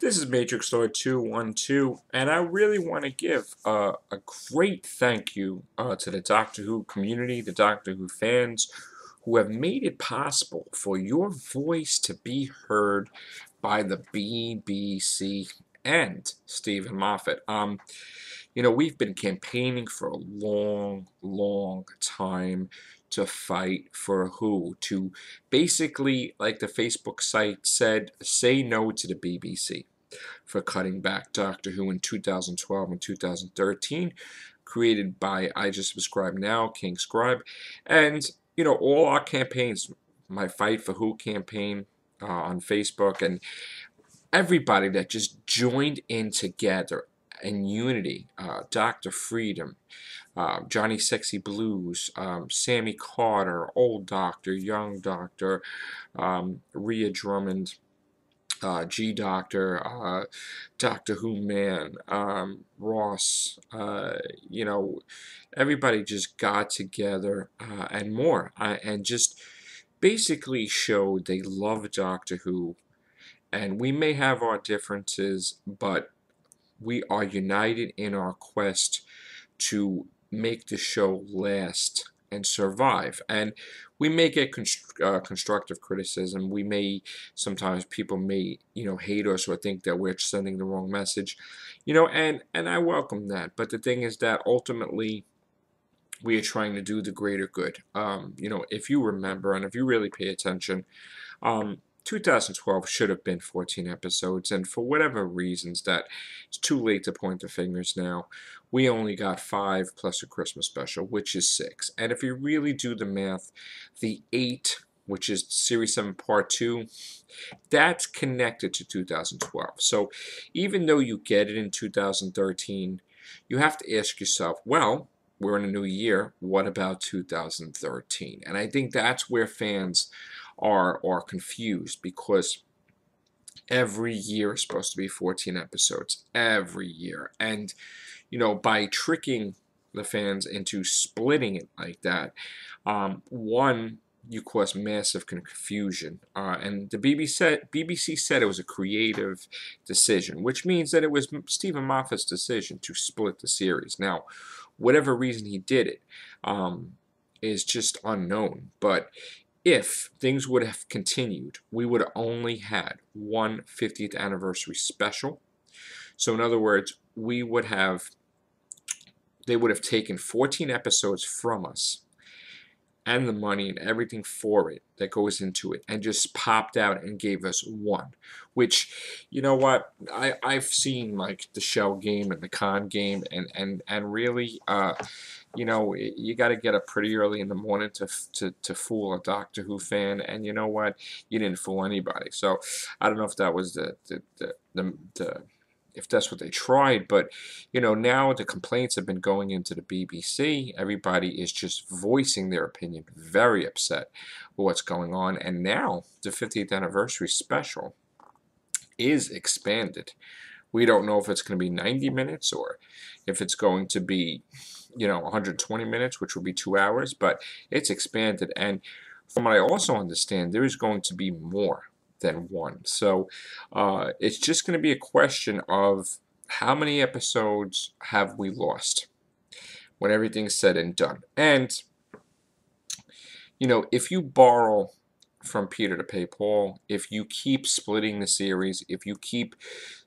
This is Matrix Lord 212, and I really want to give a great thank you to the Doctor Who community, the Doctor Who fans, who have made it possible for your voice to be heard by the BBC and Stephen Moffat. We've been campaigning for a long, long time to fight for who? To basically, like the Facebook site said, say no to the BBC for cutting back Doctor Who in 2012 and 2013, created by I Just Subscribe Now, King Scribe, and all our campaigns, my Fight for Who campaign on Facebook, and everybody that just joined in together in unity. Dr. Freedom, Johnny Sexy Blues, Sammy Carter, Old Doctor, Young Doctor, Rhea Drummond, G Doctor, Doctor Who Man, Ross, everybody just got together and more and just basically showed they love Doctor Who. And we may have our differences, but we are united in our quest to make the show last and survive. And we may get constructive criticism. We may sometimes people may hate us or think that we're sending the wrong message, and I welcome that. But the thing is that ultimately we are trying to do the greater good. If you remember and if you really pay attention, 2012 should have been 14 episodes, and for whatever reasons that it's too late to point the fingers now, we only got 5 plus a Christmas special, which is 6. And if you really do the math, the 8, which is Series 7 Part 2, that's connected to 2012. So even though you get it in 2013, you have to ask yourself, well, we're in a new year, what about 2013? And I think that's where fans are confused, because every year is supposed to be 14 episodes every year, and by tricking the fans into splitting it like that, one, you cause massive confusion, and the BBC said it was a creative decision, which means that it was Stephen Moffat's decision to split the series. Now, whatever reason he did it is just unknown, but if things would have continued, we would have only had one 50th anniversary special. So in other words, they would have taken 14 episodes from us and the money and everything for it that goes into it and just popped out and gave us one, which, you know what, I've seen like the Shell game and the Con game, and really you got to get up pretty early in the morning to fool a Doctor Who fan, and you know what, you didn't fool anybody. So I don't know if that was the if that's what they tried, but now the complaints have been going into the BBC. Everybody is just voicing their opinion, very upset with what's going on, and now the 50th anniversary special is expanded. We don't know if it's going to be 90 minutes or if it's going to be 120 minutes, which will be 2 hours, but it's expanded. And from what I also understand, there is going to be more than one. So it's just going to be a question of how many episodes have we lost when everything's said and done. And if you borrow from Peter to pay Paul, if you keep splitting the series, if you keep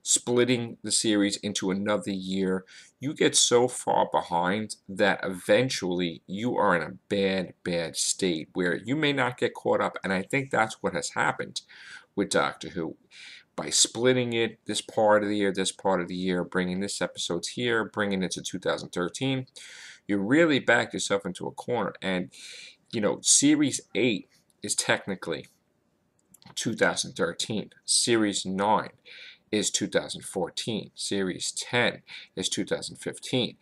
splitting the series into another year, you get so far behind that eventually you are in a bad, bad state where you may not get caught up. And I think that's what has happened with Doctor Who. By splitting it, this part of the year, bringing this episodes here, bringing it to 2013, you really back yourself into a corner. And, Series 8 is technically 2013. Series 9 is 2014. Series 10 is 2015.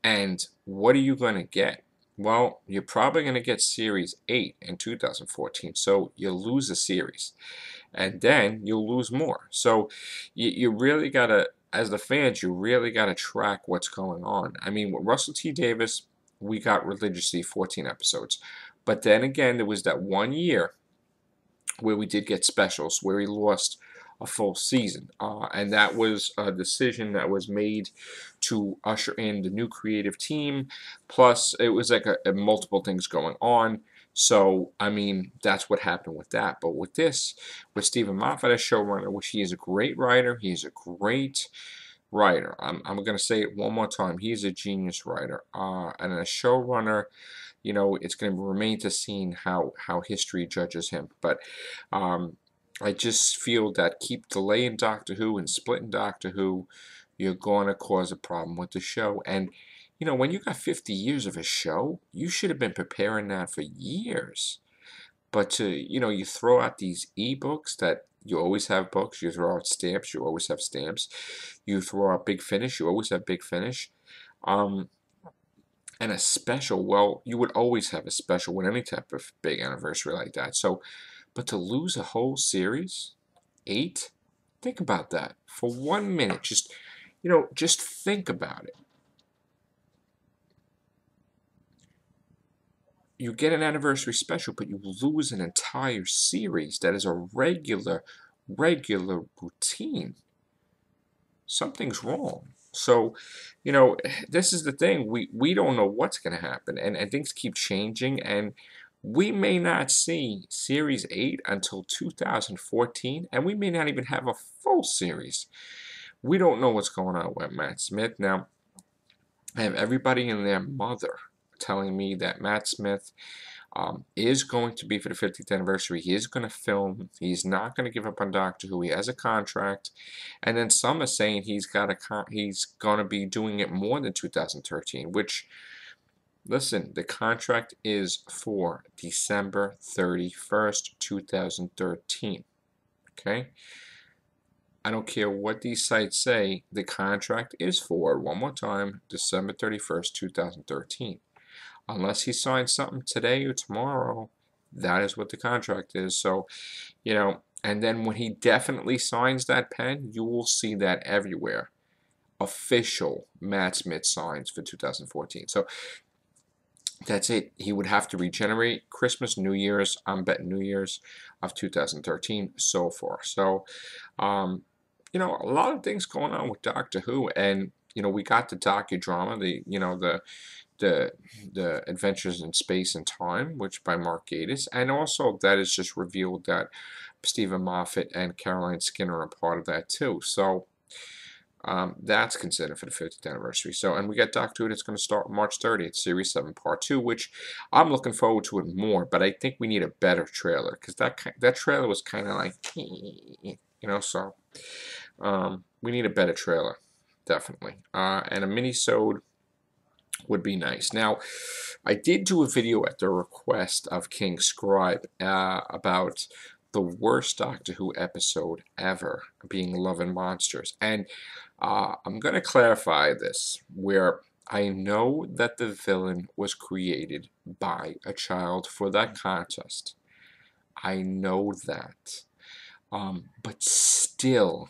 And what are you going to get? Well, you're probably going to get Series 8 in 2014. So you lose a series. And then you'll lose more. So you really got to, as the fans, you really got to track what's going on. I mean, with Russell T Davies, we got religiously 14 episodes. But then again, there was that one year where we did get specials, where he lost a full season. And that was a decision that was made to usher in the new creative team. Plus, it was like a multiple things going on. So, I mean, that's what happened with that. But with this, with Stephen Moffat as showrunner, which he is a great writer, he's a great writer. I'm going to say it one more time. He's a genius writer. And a showrunner, you know, it's going to remain to seen how history judges him. But I just feel that keep delaying Doctor Who and splitting Doctor Who, you're going to cause a problem with the show. And, you know, when you got 50 years of a show, you should have been preparing that for years. But to, you know, you throw out these ebooks that you always have books, you throw out stamps, you always have stamps, you throw out Big Finish, you always have Big Finish. And a special, well, you would always have a special with any type of big anniversary like that. So, but to lose a whole series, 8, think about that for 1 minute. Just, you know, just think about it. You get an anniversary special, but you lose an entire series that is a regular routine. Something's wrong. So, you know, this is the thing. We don't know what's going to happen, and things keep changing, and we may not see Series 8 until 2014, and we may not even have a full series. We don't know what's going on with Matt Smith. Now, I have everybody and their mother telling me that Matt Smith is going to be for the 50th anniversary. He is going to film. He's not going to give up on Doctor Who. He has a contract, and then some are saying he's going to be doing it more than 2013. Which, listen, the contract is for December 31st, 2013. Okay. I don't care what these sites say. The contract is for, one more time, December 31st, 2013. Unless he signs something today or tomorrow, that is what the contract is. So, you know, and then when he definitely signs that pen, you will see that everywhere. Official Matt Smith signs for 2014. So that's it. He would have to regenerate Christmas, New Year's. I'm betting New Year's of 2013, so forth. So, you know, a lot of things going on with Doctor Who, and you know, we got the docudrama, the Adventures in Space and Time, which by Mark Gatiss, and also that is just revealed that Stephen Moffat and Caroline Skinner are part of that too. So that's considered for the 50th anniversary. So, and we got Doctor Who that's going to start March 30th, Series 7, Part 2, which I'm looking forward to it more, but I think we need a better trailer, because that trailer was kind of like, you know, so we need a better trailer, definitely. And a mini-sode would be nice. Now, I did do a video at the request of King Scribe about the worst Doctor Who episode ever, being Love and Monsters. And I'm going to clarify this, where I know that the villain was created by a child for that contest. I know that. But still,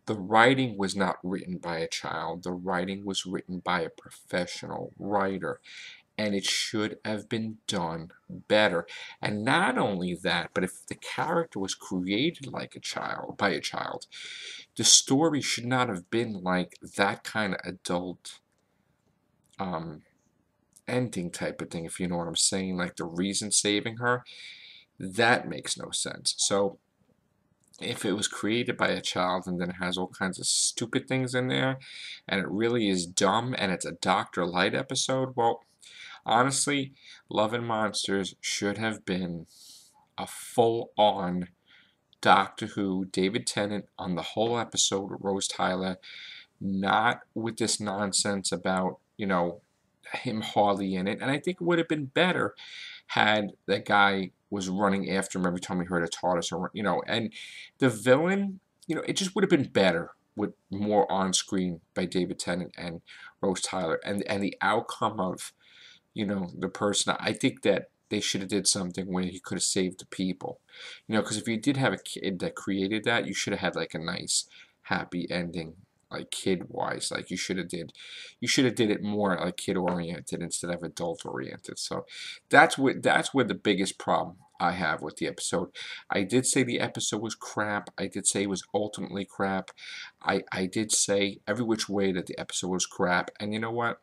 the writing was not written by a child. The writing was written by a professional writer. And it should have been done better. And not only that, but if the character was created like by a child, the story should not have been like that kind of adult ending type of thing, if you know what I'm saying. Like the reason saving her, that makes no sense. So if it was created by a child and then it has all kinds of stupid things in there, and it really is dumb, and it's a Dr. Light episode, well, honestly, Love and Monsters should have been a full-on Doctor Who, David Tennant on the whole episode with Rose Tyler, not with this nonsense about, you know, him hardly in it. And I think it would have been better had that guy was running after him every time he heard a TARDIS, or, you know, and the villain, you know, it just would have been better with more on screen by David Tennant and Rose Tyler, and the outcome of, you know, the person. I think that they should have did something where he could have saved the people, you know, because if you did have a kid that created that, you should have had like a nice happy ending like kid wise. Like you should have did it more like kid oriented instead of adult oriented. So that's where the biggest problem I have with the episode. I did say the episode was crap. I did say it was ultimately crap. I did say every which way that the episode was crap. And you know what?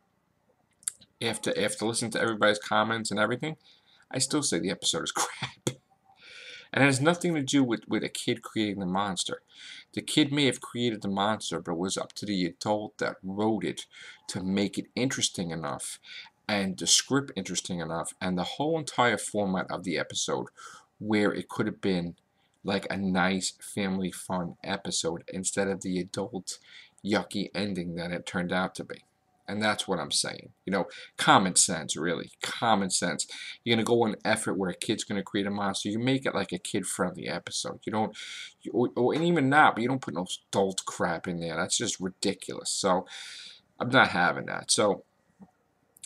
After listening to everybody's comments and everything, I still say the episode is crap. And it has nothing to do with a kid creating the monster. The kid may have created the monster, but it was up to the adult that wrote it to make it interesting enough and the script interesting enough and the whole entire format of the episode where it could have been like a nice family fun episode instead of the adult yucky ending that it turned out to be. And that's what I'm saying. Common sense, really. Common sense. You're going to go on effort where a kid's going to create a monster. You make it like a kid-friendly episode. You don't, and even not, but you don't put no adult crap in there. That's just ridiculous. So, I'm not having that. So,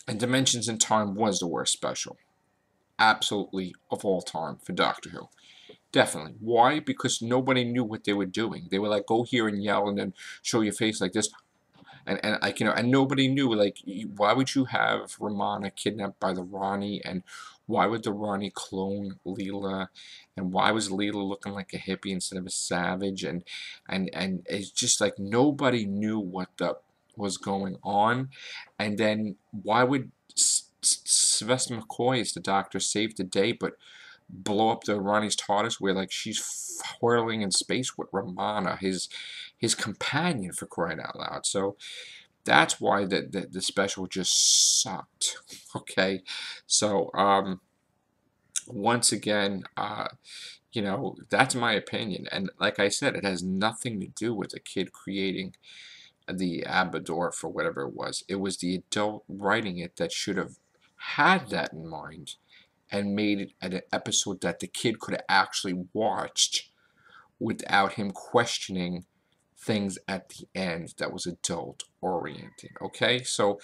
and Dimensions in Time was the worst special. Absolutely, of all time for Doctor Who. Definitely. Why? Because nobody knew what they were doing. They were like, go here and yell and then show your face like this. And like and nobody knew, like, why would you have Romana kidnapped by the Ronnie, and why would the Ronnie clone Leela, and why was Leela looking like a hippie instead of a savage, and it's just like nobody knew what was going on. And then why would Sylvester McCoy as the Doctor save the day, but blow up the Ronnie's TARDIS where like she's whirling in space with Romana, his companion, for crying out loud. So that's why the special just sucked. Okay, so once again, that's my opinion, and like I said, it has nothing to do with the kid creating the Abador for whatever it was. It was the adult writing it that should have had that in mind and made it an episode that the kid could have actually watched without him questioning things at the end that was adult oriented. Okay, so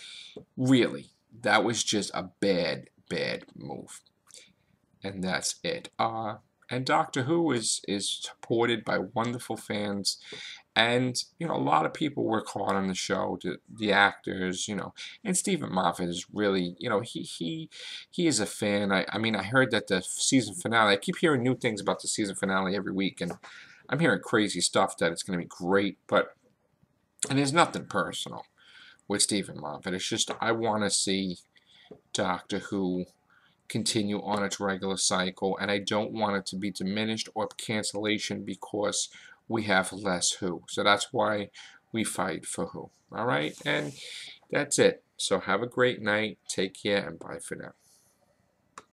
really, that was just a bad move, and that's it. And Doctor Who is supported by wonderful fans, and a lot of people work hard on the show. The actors, and Stephen Moffat is really, he is a fan. I mean, I heard that the season finale. I keep hearing new things about the season finale every week, and I'm hearing crazy stuff that it's going to be great. And there's nothing personal with Stephen Moffat. It's just I want to see Doctor Who continue on its regular cycle, and I don't want it to be diminished or cancellation because we have less Who. So that's why we fight for Who. All right, and that's it. So have a great night. Take care, and bye for now.